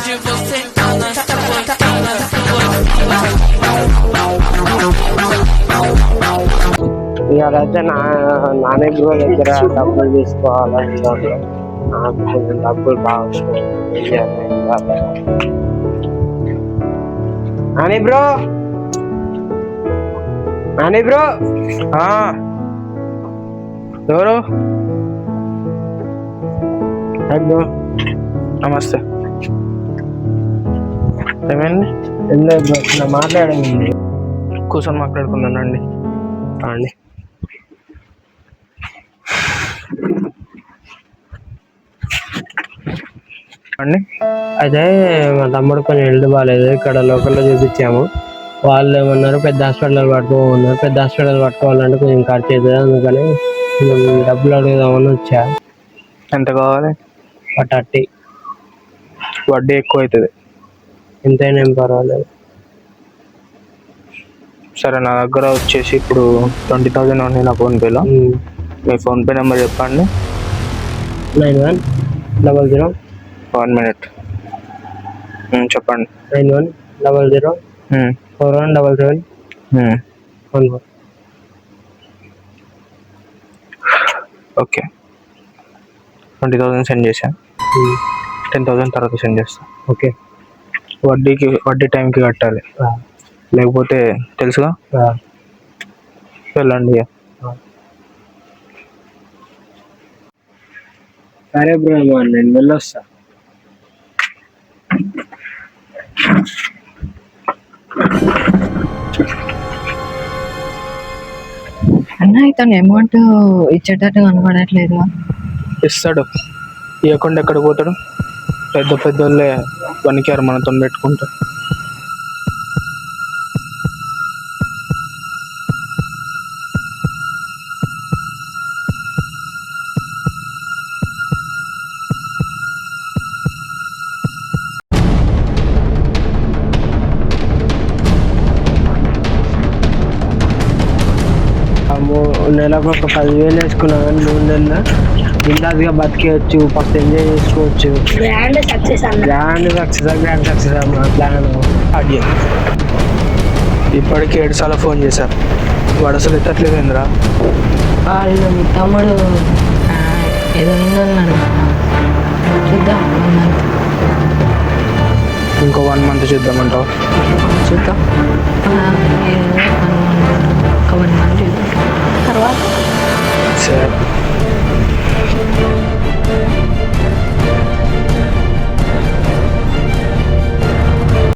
de você, então nós tá gostando. ఇవాళైతే నానే bro దగ్గర డబ్బులు తీసుకోవాలని నాకు కొంచెం డబ్బులు బాగా అవసరం. ఏం చేయాలి నాని బ్రో? నాని బ్రో ఎవరు? Hi bro. నమస్తే. ఏమైంది? ఏం లేదు బ్రో, నా మాట్లాడండి. కూర్చొని మాట్లాడుకున్నానండి. అండి అండి అయితే మా తమ్ముడు కొంచెం హెల్త్ బాగాలేదు, ఇక్కడ లోకల్లో చూపించాము. వాళ్ళు ఏమన్నారు పెద్ద హాస్పిటల్ పట్టుకోమన్నారు. పెద్ద హాస్పిటల్ పట్టుకోవాలంటే కొంచెం ఖర్చు అవుతుంది, అందుకని డబ్బులు అడుగుదామని వచ్చా. ఎంత కావాలి? 30. వడ్డీ ఎక్కువ అవుతుంది. ఎంతైనా ఏం పర్వాలేదు. సరే, నా దగ్గర వచ్చేసి ఇప్పుడు 20,000 ఉంది నా ఫోన్పేలో. మీ ఫోన్పే నెంబర్ చెప్పండి. 9100. 1 minute చెప్పండి. 9100 4177 ఓకే. 20,000 సెండ్ చేశాను. 10,000 తర్వాత సెండ్ చేస్తాను. ఓకే. వడ్డీ టైంకి కట్టాలి, లేకపోతే తెలుసుగా. వెళ్ళండి. సరే బ్రో, నేను వెళ్ళొస్తా. అన్న ఇతను అమౌంట్ ఇచ్చేటట్టు కనపడట్లేదు. ఇస్తాడు, ఇవ్వకుండా ఎక్కడ పోతాడు? పెద్ద వాళ్ళే పనికిరారు మనతో పెట్టుకుంటారు. నెలకు ఒక 10,000 వేసుకున్నా కానీ 3 నెలలు ఇందాకగా బతికేయచ్చు, ఫస్ట్ ఎంజాయ్ చేసుకోవచ్చు. గ్రాండ్ సక్సెస్ మా ప్లాన్. ఇప్పటికి 7 సార్లు ఫోన్ చేశారు, వాడు అసలు ఎత్తట్లేదు. ఏంద్రా వాళ్ళు మీ తమ్ముడు ఏదో ఉందన్నాడు, చూద్దాం. ఇంకో 1 month చూద్దామంటావు? చూద్దాం, ఒక 1 month చూద్దాం తర్వాత. సరే.